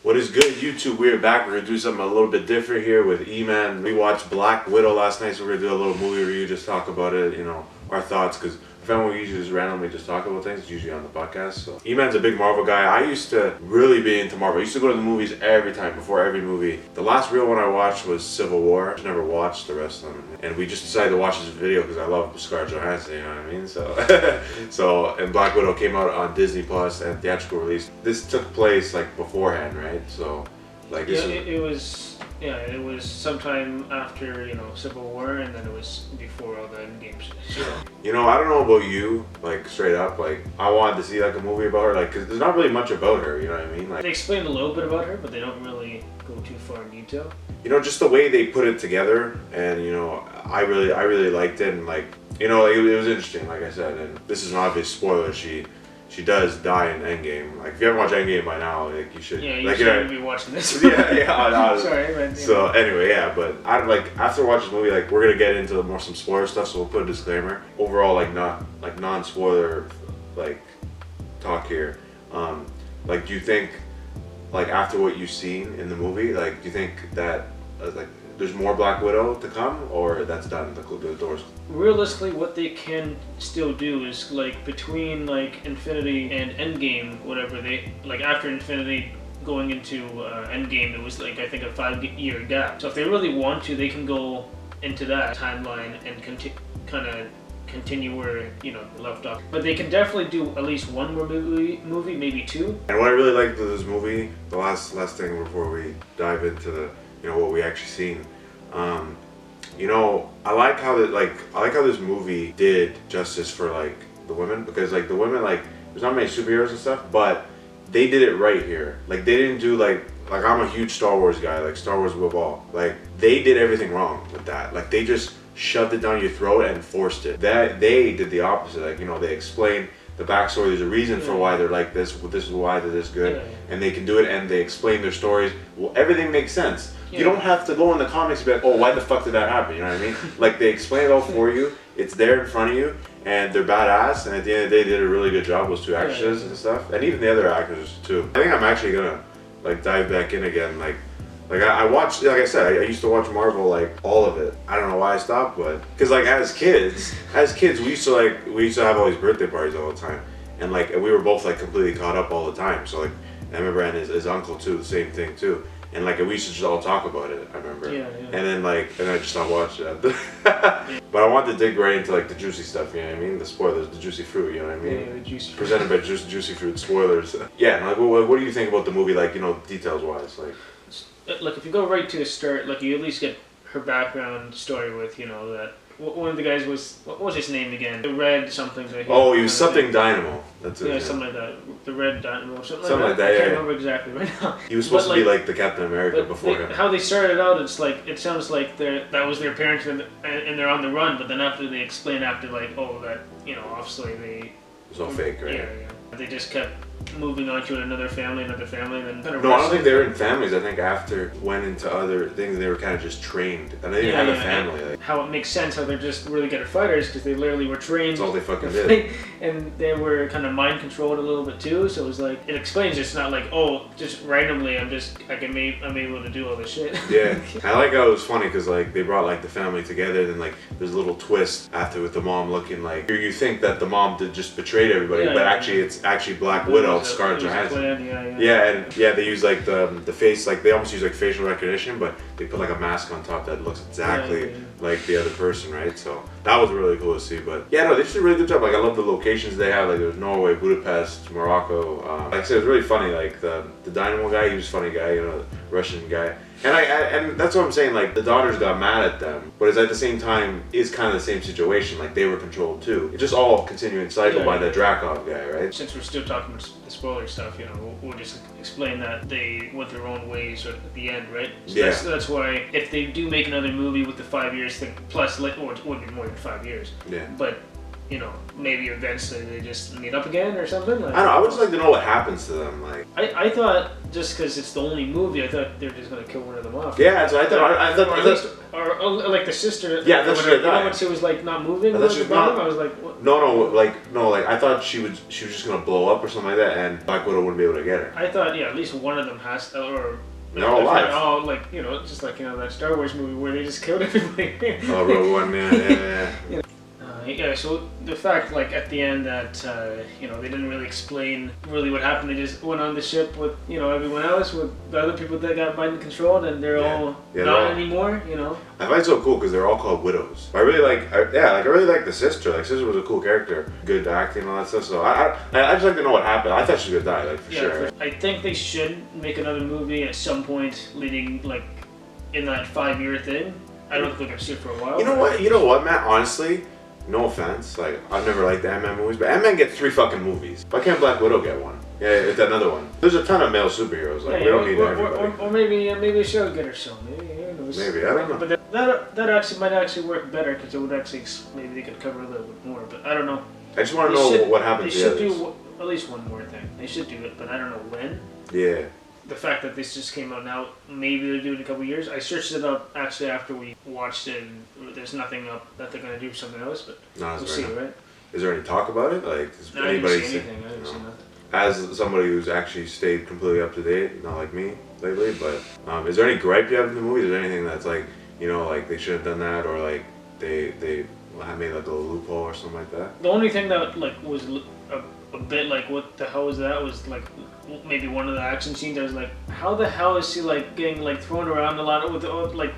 What is good, YouTube? We're back. We're gonna do something a little bit different here with Eman. We watched Black Widow last night, so we're gonna do a little movie review, just talk about it, you know, our thoughts, because I found we usually just randomly just talk about things, usually on the podcast. So Eman's a big Marvel guy. I used to really be into Marvel. I used to go to the movies every time, before every movie. The last real one I watched was Civil War. I never watched the rest of them. And we just decided to watch this video because I love Scarlett Johansson, you know what I mean? So, and Black Widow came out on Disney Plus and theatrical release. This took place like beforehand, right? So, like this it was sometime after, you know, Civil War, and then it was before all the Endgame shit. You know, I don't know about you, like straight up, like I wanted to see like a movie about her, like, cause there's not really much about her, you know what I mean? Like they explained a little bit about her, but they don't really go too far in detail. You know, just the way they put it together, and you know, I really liked it, and like, you know, like, it was interesting, like I said, and this is an obvious spoiler. She does die in Endgame. Like, if you haven't watched Endgame by now, like, you should. Yeah, you like, should be watching this. Yeah. Sorry, man. So anyway, yeah, but I like after watching this movie, like we're gonna get into some spoiler stuff, so we'll put a disclaimer. Overall, like non-spoiler, like talk here. Like, do you think, like after what you've seen in the movie, like do you think that like there's more Black Widow to come, or that's done? The doors. Realistically, what they can still do is like between like Infinity and Endgame, whatever they like after Infinity going into Endgame, it was like I think a 5-year gap. So if they really want to, they can go into that timeline and kind of continue where, you know, left off. But they can definitely do at least one more movie, maybe two. And what I really liked with this movie, the last thing before we dive into the, you know, what we actually seen. You know, I like how this movie did justice for like the women, because like the women, like there's not many superheroes and stuff, but they did it right here. Like they didn't do like I'm a huge Star Wars guy, like Star Wars above all. Like they did everything wrong with that. Like they just shoved it down your throat and forced it. That they did the opposite. Like, you know, they explained the backstory. There's a reason for why they're like this. This is why they're this good, and they can do it. And they explain their stories. Well, everything makes sense. Yeah. You don't have to go in the comics and be like, oh, why the fuck did that happen? You know what I mean? Like they explain it all for you. It's there in front of you, and they're badass. And at the end of the day, they did a really good job. Those two actresses and stuff, and even the other actors too. I think I'm actually gonna like dive back in again. Like I watched, like I said, I used to watch Marvel, like all of it. I don't know why I stopped, but because like as kids we used to have all these birthday parties all the time, and like we were both like completely caught up all the time. So like I remember, and his uncle too, the same thing too. And like we used to just all talk about it, I remember. Yeah. And then I just stopped watching it. But I wanted to dig right into like the juicy stuff, you know what I mean? The spoilers, the juicy fruit, you know what I mean? Yeah, the juicy fruit. Presented by Juicy Fruit, spoilers. Yeah, and like what do you think about the movie, like, you know, details wise? Like if you go right to the start, like you at least get her background story with, you know, that one of the guys was, what was his name again? The Red something. He was something Dynamo. That's it. Yeah, something like that. The Red Dynamo, something like that. I can't remember exactly right now. He was supposed to be like the Captain America before him. How they started out, it's like, it sounds like that was their parents and they're on the run, but then after they explain after like, oh, that, you know, obviously it was all fake, right? Yeah. They just kept moving on to another family, and then kind of. No, I don't think they were in families. I think after went into other things, they were kind of just trained, and they didn't have a family. Like, how it makes sense how they're just really good at fighters, because they literally were trained. That's all they fucking did. And they were kind of mind controlled a little bit too. So it was like, it explains it's not like, oh, just randomly I'm able to do all this shit. Yeah, I like how it was funny because like they brought like the family together, and then like there's a little twist after with the mom looking like, you think that the mom did just betrayed everybody, but actually it's actually Black Widow, Scarlett Johansson. They use like the face, like they almost use like facial recognition, but they put like a mask on top that looks exactly like the other person, right? So that was really cool to see. But yeah, no, they did a really good job. Like I love the locations they have. Like there was Norway, Budapest, Morocco. Like I said, it was really funny. Like the Dynamo guy, he was a funny guy, you know, the Russian guy. And that's what I'm saying, like the daughters got mad at them, but it's at the same time is kind of the same situation, like they were controlled too. It's just all continuing cycle by the Drakov guy, right? Since we're still talking about the spoiler stuff, you know, we'll just explain that they went their own ways at the end, right? So that's why if they do make another movie with the 5 years thing, plus, or it would be more than 5 years. Yeah. But you know, maybe eventually they just meet up again or something. Like, I don't know. I would just like to know what happens to them. Like, I thought just because it's the only movie, I thought they were just gonna kill one of them off. yeah, so I thought. I thought. Or at least, or like the sister. Yeah, that's what I thought. You know, when she was like not moving. I thought she was not. I was like, what? No, like I thought she was just gonna blow up or something like that, and Black Widow wouldn't be able to get her. I thought, yeah, at least one of them has to, or. They're all alive. Oh, like, you know, just like, you know, that Star Wars movie where they just killed everybody. Oh, Rogue One, yeah. Yeah, so the fact, like, at the end that, you know, they didn't really explain really what happened. They just went on the ship with, you know, everyone else, with the other people that got Biden controlled, and they're all not anymore, you know. I find it so cool because they're all called widows. I really like, I really like the sister. Like, sister was a cool character, good acting and all that stuff. So I just like to know what happened. I thought she was gonna die, like, for sure. I think they should make another movie at some point leading, like, in that 5-year thing. I don't think they're gonna see it for a while. You know what, Matt? Honestly, no offense, like, I've never liked the Ant-Man movies, but Ant-Man gets 3 fucking movies. Why can't Black Widow get one? Yeah, it's another one. There's a ton of male superheroes. Like, we don't need everybody. Or maybe she'll get her show. Maybe, I don't know. But that actually might actually work better because it would actually maybe they could cover a little bit more. But I don't know. I just want to know what happens. They should do at least one more thing. They should do it, but I don't know when. Yeah. The fact that this just came out now, maybe they'll do it in a couple of years. I searched it up actually after we watched it, and there's nothing up that they're gonna do something else. But we'll see, right? Is there any talk about it? Like, does no, anybody I didn't see anything. I didn't see nothing. As somebody who's actually stayed completely up to date, not like me lately, but is there any gripe you have in the movie? Is there anything that's like, you know, like they should have done that, or like they made like a little loophole or something like that? The only thing that like was a bit like, what the hell was that? Was like maybe one of the action scenes. I was like, how the hell is she like getting like thrown around a lot with like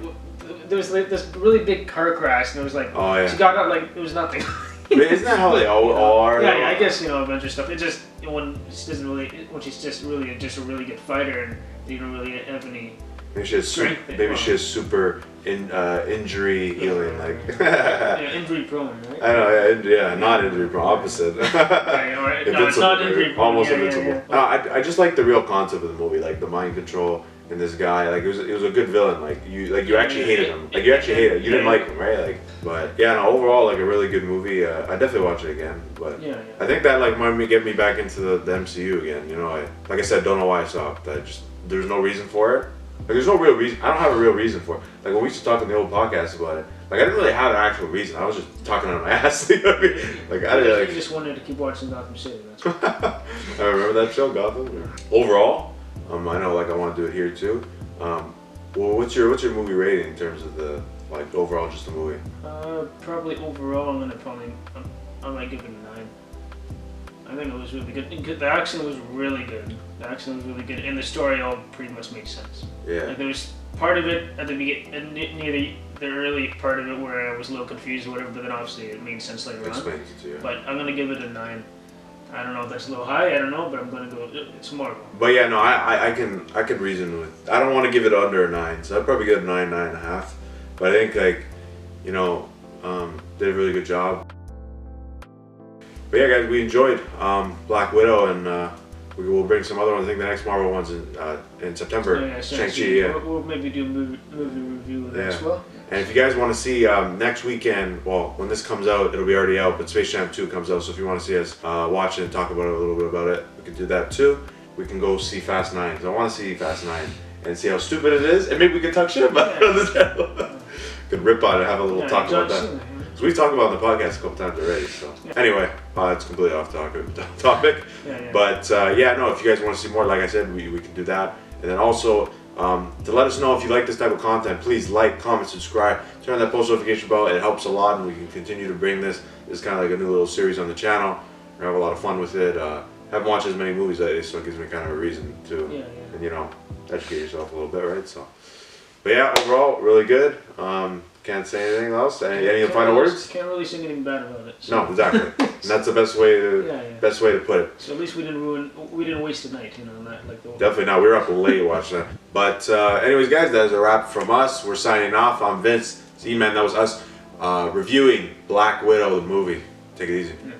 there was like this really big car crash, and it was like, oh yeah, she got out like it was nothing. I mean, isn't that how they all are? Yeah, I guess, you know, adventure stuff. It just when she's just a really good fighter, and you don't really have any. Maybe she has super injury healing, like. Yeah, injury prone, right? I know, yeah, not injury prone, opposite. Right. No, it's not injury prone. Almost invincible. Yeah. I just like the real concept of the movie, like the mind control and this guy. Like it was a good villain. Like you actually hated him. Like you actually hated him. You didn't like him, right? Like, but yeah, no, overall, like a really good movie. I definitely watch it again. But I think that like might get me back into the MCU again. You know, like I said, don't know why I stopped. There's no reason for it. Like, there's no real reason. I don't have a real reason for it. Like, when we used to talk in the old podcast about it, like, I didn't really have an actual reason. I was just talking out of my ass. You know what I mean? Like, I didn't, like... You just wanted to keep watching Gotham City, that's right. I remember that show, Gotham. Overall, I know, like, I want to do it here, too. Well, what's your movie rating in terms of the, like, overall, just the movie? Probably overall, I might give it a 9. I think it was really good. The action was really good. And the story all pretty much made sense. Yeah. Like there was part of it at the beginning, near the early part of it where I was a little confused or whatever, but then obviously it made sense later on. Explains it to you. But I'm gonna give it a 9. I don't know if that's a little high. I don't know, but I'm gonna go. It's more. But yeah, no, I can reason with. I don't want to give it under a 9, so I'd probably give it a 9.5. But I think like, you know, did a really good job. But yeah, guys, we enjoyed Black Widow, and we will bring some other ones. I think the next Marvel one's in September. Oh, yeah, Shang-Chi, yeah. We'll maybe do a movie review of that as well. And if you guys want to see next weekend, well, when this comes out, it'll be already out, but Space Jam 2 comes out, so if you want to see us watch it and talk about it a little bit about it, we can do that too. We can go see Fast 9, because I want to see Fast 9 and see how stupid it is, and maybe we can talk shit about it on the channel. Could rip on it, have a little talk about that. Because we've talked about it on the podcast a couple times already, so. Anyway, it's completely off topic. But no, if you guys want to see more, like I said, we can do that. And then also, to let us know if you like this type of content, please like, comment, subscribe, turn on that post notification bell. It helps a lot, and we can continue to bring this. It's kind of like a new little series on the channel. We have a lot of fun with it. Haven't watched as many movies lately, so it gives me kind of a reason to, and you know, educate yourself a little bit, right? So, but yeah, overall, really good. Can't say anything else. Any final words? Can't really say anything bad about it. So. No, exactly. And that's the best way to put it. So at least we didn't waste the night, you know, not like the Definitely not. We were up late watching that. But anyways, guys, that is a wrap from us. We're signing off. I'm Vince. It's Eman. That was us reviewing Black Widow, the movie. Take it easy. Yeah.